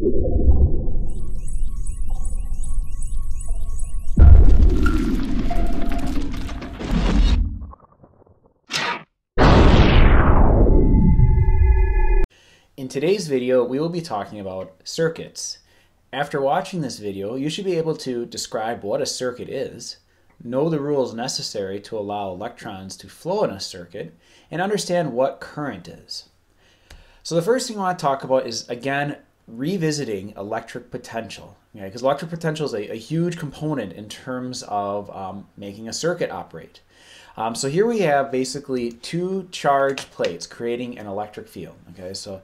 In today's video, we will be talking about circuits. After watching this video, you should be able to describe what a circuit is, know the rules necessary to allow electrons to flow in a circuit, and understand what current is. So the first thing I want to talk about is, again, revisiting electric potential. Because electric potential is a huge component in terms of making a circuit operate. So here we have basically two charged plates creating an electric field. Okay, so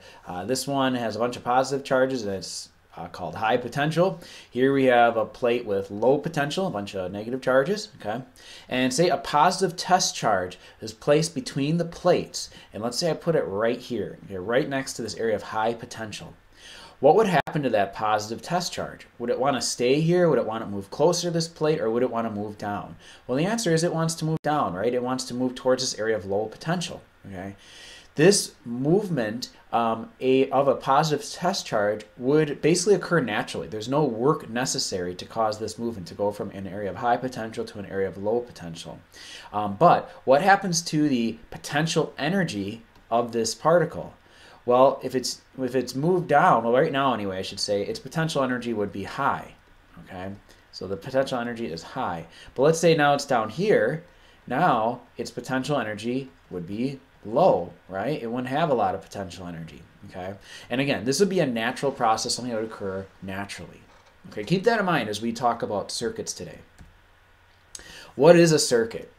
this one has a bunch of positive charges and it's called high potential. Here we have a plate with low potential, a bunch of negative charges. Okay, and say a positive test charge is placed between the plates, and let's say I put it right here, okay, right next to this area of high potential. What would happen to that positive test charge? Would it want to stay here? Would it want to move closer to this plate, or would it want to move down? Well, the answer is it wants to move down, right? It wants to move towards this area of low potential, okay? This movement of a positive test charge would basically occur naturally. There's no work necessary to cause this movement to go from an area of high potential to an area of low potential. But what happens to the potential energy of this particle? Well, if it's moved down, well, right now anyway, I should say, its potential energy would be high, okay? So the potential energy is high. But let's say now it's down here. Now its potential energy would be low, right? It wouldn't have a lot of potential energy, okay? And again, this would be a natural process, something that would occur naturally. Okay, keep that in mind as we talk about circuits today. What is a circuit?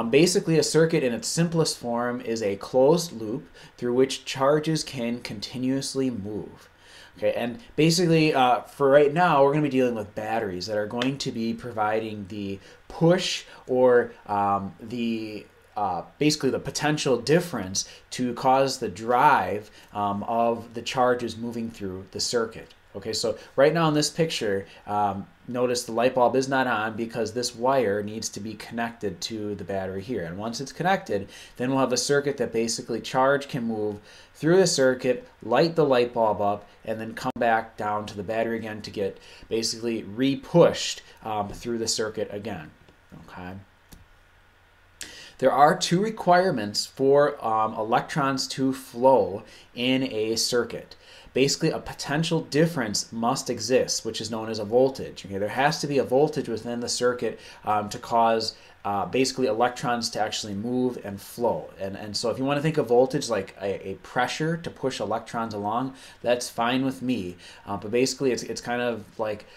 Basically, a circuit in its simplest form is a closed loop through which charges can continuously move. Okay, and basically, for right now, we're going to be dealing with batteries that are going to be providing the push or basically the potential difference to cause the drive of the charges moving through the circuit. Okay, so right now in this picture, notice the light bulb is not on because this wire needs to be connected to the battery here. And once it's connected, then we'll have a circuit that basically charge can move through the circuit, light the light bulb up, and then come back down to the battery again to get basically re-pushed through the circuit again. Okay. There are two requirements for electrons to flow in a circuit. Basically, a potential difference must exist, which is known as a voltage. Okay, there has to be a voltage within the circuit to cause basically electrons to actually move and flow. And so if you want to think of voltage like a pressure to push electrons along, that's fine with me. But basically, it's kind of like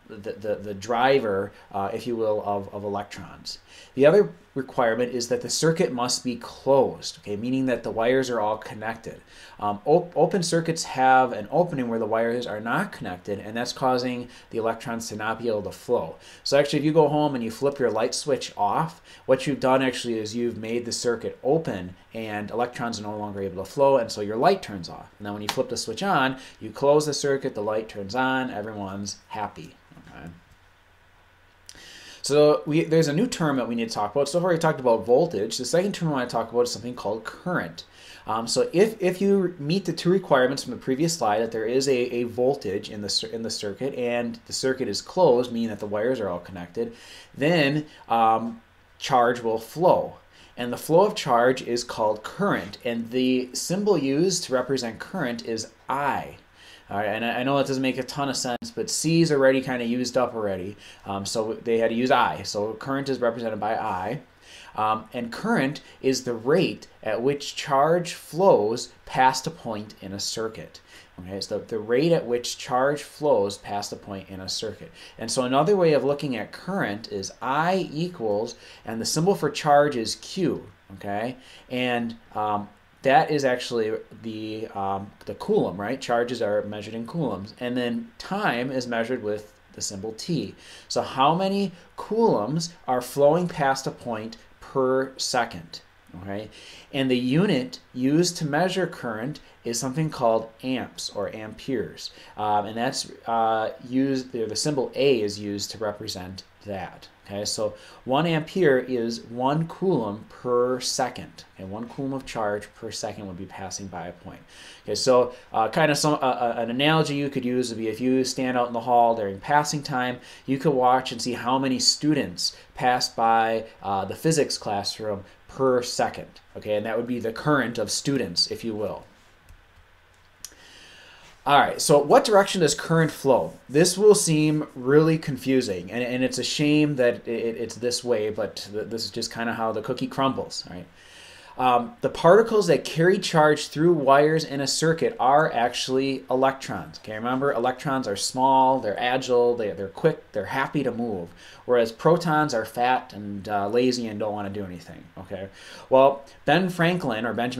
the driver, if you will, of electrons. The other requirement is that the circuit must be closed, okay, meaning that the wires are all connected. Open circuits have an opening where the wires are not connected, and that's causing the electrons to not be able to flow. So actually, if you go home and you flip your light switch off, what you've done actually is you've made the circuit open and electrons are no longer able to flow, and so your light turns off. Now when you flip the switch on, you close the circuit, the light turns on, everyone's happy. Okay. So there's a new term that we need to talk about. So far we talked about voltage. The second term I want to talk about is something called current. So if you meet the two requirements from the previous slide, that there is a voltage in the circuit and the circuit is closed, meaning that the wires are all connected, then charge will flow. And the flow of charge is called current. And the symbol used to represent current is I. All right, and I know that doesn't make a ton of sense, but C is already kind of used up already, so they had to use I. So current is represented by I, and current is the rate at which charge flows past a point in a circuit. Okay, so the rate at which charge flows past a point in a circuit. And so another way of looking at current is I equals, and the symbol for charge is Q. Okay, and that is actually the coulomb, right? Charges are measured in coulombs. And then time is measured with the symbol T. So how many coulombs are flowing past a point per second? Okay, and the unit used to measure current is something called amps or amperes, and that's used. The symbol A is used to represent that. Okay, so 1 ampere is 1 coulomb per second. Okay, 1 coulomb of charge per second would be passing by a point. Okay, so kind of an analogy you could use would be if you stand out in the hall during passing time, you could watch and see how many students passed by the physics classroom per second. Okay, and that would be the current of students, if you will. All right, so what direction does current flow? This will seem really confusing, and it's a shame that it's this way, but this is just kind of how the cookie crumbles, right? The particles that carry charge through wires in a circuit are actually electrons. Okay, remember, electrons are small, they're agile, they're quick, they're happy to move, whereas protons are fat and lazy and don't want to do anything. Okay, well, Benjamin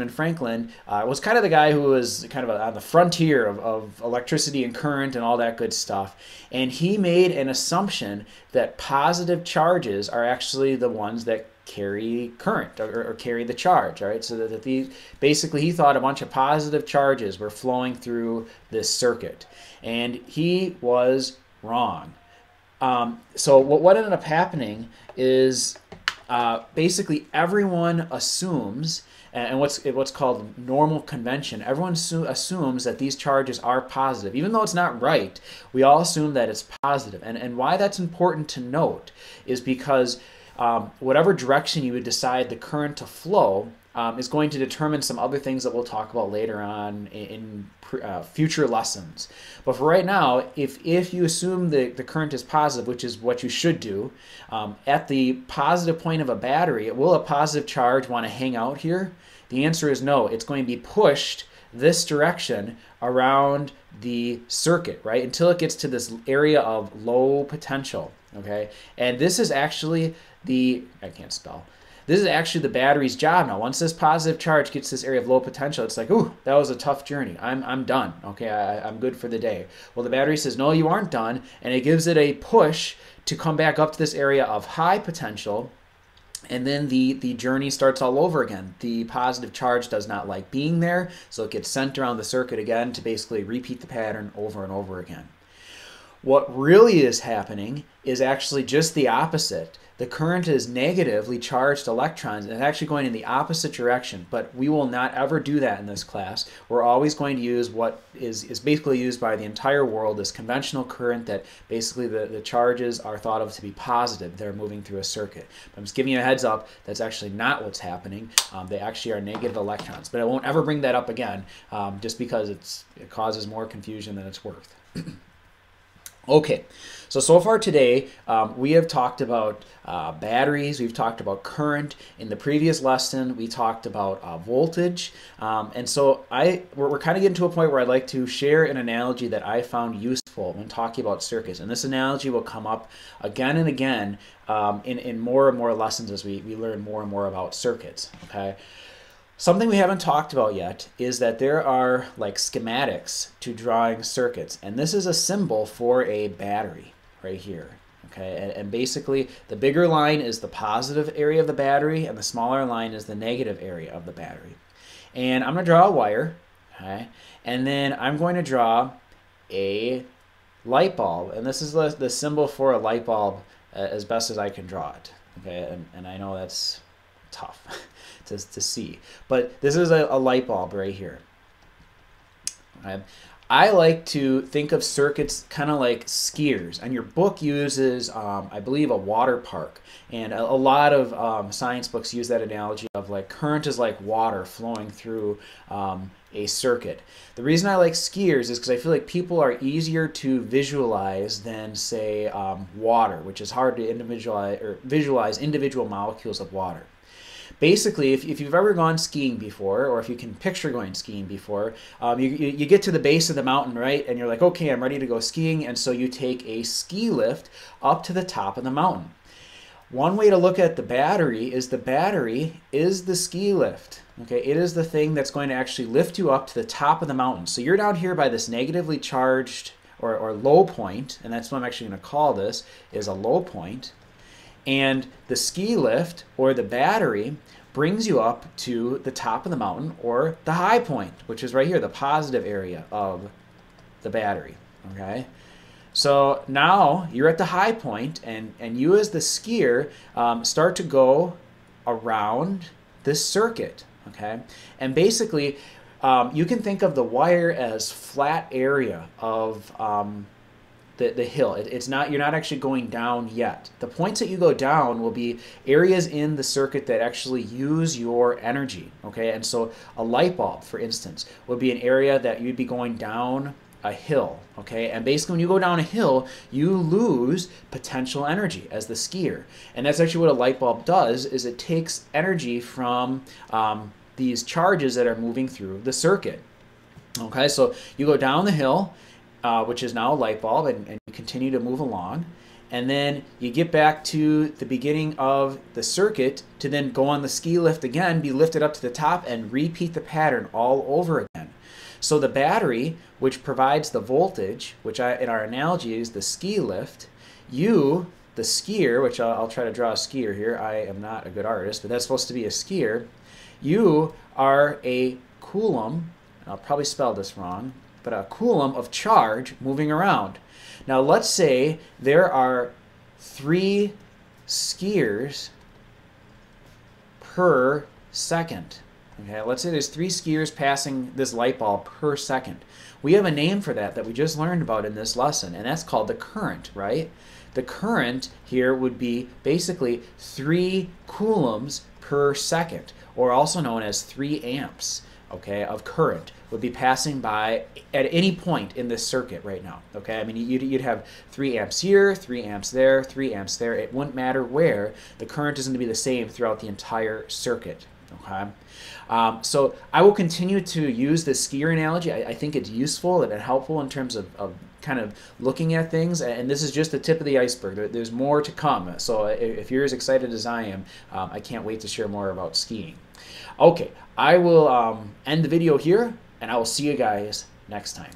Franklin was kind of the guy who was kind of on the frontier of electricity and current and all that good stuff, and he made an assumption that positive charges are actually the ones that carry current or carry the charge. All right, so that basically he thought a bunch of positive charges were flowing through this circuit, and he was wrong. So what ended up happening is basically everyone assumes, and what's called normal convention, everyone assumes that these charges are positive. Even though it's not right, we all assume that it's positive. And why that's important to note is because whatever direction you would decide the current to flow is going to determine some other things that we'll talk about later on in future lessons. But for right now, if you assume the current is positive, which is what you should do, at the positive point of a battery, will a positive charge want to hang out here? The answer is no. It's going to be pushed this direction around the circuit, right, until it gets to this area of low potential. Okay, and this is actually this is actually the battery's job now. Once this positive charge gets this area of low potential, it's like, ooh, that was a tough journey. I'm done. Okay, I'm good for the day. Well, the battery says, no, you aren't done, and it gives it a push to come back up to this area of high potential, and then the journey starts all over again. The positive charge does not like being there, so it gets sent around the circuit again to basically repeat the pattern over and over again. What really is happening is actually just the opposite. The current is negatively charged electrons, and it's actually going in the opposite direction, but we will not ever do that in this class. We're always going to use what is basically used by the entire world, this conventional current that basically the charges are thought of to be positive. They're moving through a circuit. But I'm just giving you a heads up, that's actually not what's happening. They actually are negative electrons, but I won't ever bring that up again just because it causes more confusion than it's worth. Okay, so far today we have talked about batteries, we've talked about current. In the previous lesson we talked about voltage, and so we're kind of getting to a point where I'd like to share an analogy that I found useful when talking about circuits, and this analogy will come up again and again in more and more lessons as we learn more and more about circuits. Okay. Something we haven't talked about yet is that there are like schematics to drawing circuits, and this is a symbol for a battery right here. Okay, and basically the bigger line is the positive area of the battery, and the smaller line is the negative area of the battery. And I'm going to draw a wire, okay, and then I'm going to draw a light bulb, and this is the symbol for a light bulb as best as I can draw it. Okay, and I know that's tough to see, but this is a light bulb right here. Okay. I like to think of circuits kind of like skiers, and your book uses, I believe, a water park, and a lot of science books use that analogy of like current is like water flowing through a circuit. The reason I like skiers is because I feel like people are easier to visualize than, say, water, which is hard to visualize individual molecules of water. Basically, if you've ever gone skiing before, or if you can picture going skiing before, you get to the base of the mountain, right? And you're like, okay, I'm ready to go skiing. And so you take a ski lift up to the top of the mountain. One way to look at the battery is the ski lift. Okay, it is the thing that's going to actually lift you up to the top of the mountain. So you're down here by this negatively charged or low point, and that's what I'm actually going to call this, is a low point. And the ski lift, or the battery, brings you up to the top of the mountain, or the high point, which is right here, the positive area of the battery. Okay, so now you're at the high point, and you as the skier start to go around this circuit. Okay, and basically you can think of the wire as flat area of the hill. It's not, you're not actually going down yet. The points that you go down will be areas in the circuit that actually use your energy. Okay, and so a light bulb, for instance, would be an area that you'd be going down a hill. Okay, and basically when you go down a hill, you lose potential energy as the skier, and that's actually what a light bulb does, is it takes energy from these charges that are moving through the circuit. Okay, so you go down the hill, which is now a light bulb, and you continue to move along, and then you get back to the beginning of the circuit to then go on the ski lift again, be lifted up to the top, and repeat the pattern all over again. So the battery, which provides the voltage, which in our analogy is the ski lift, you, the skier, which I'll try to draw a skier here, I am not a good artist, but that's supposed to be a skier, you are a coulomb, I'll probably spell this wrong, but a coulomb of charge moving around. Now let's say there are 3 skiers per second. Okay, let's say there's 3 skiers passing this light bulb per second. We have a name for that we just learned about in this lesson, and that's called the current, right? The current here would be basically 3 coulombs per second, or also known as 3 amps. Okay, of current would be passing by at any point in this circuit right now. Okay, I mean, you'd have 3 amps here, 3 amps there, 3 amps there. It wouldn't matter where. The current is going to be the same throughout the entire circuit. Okay, so I will continue to use the skier analogy. I think it's useful and helpful in terms of kind of looking at things, and this is just the tip of the iceberg. There's more to come, so if you're as excited as I am, I can't wait to share more about skiing. Okay, I will end the video here, and I will see you guys next time.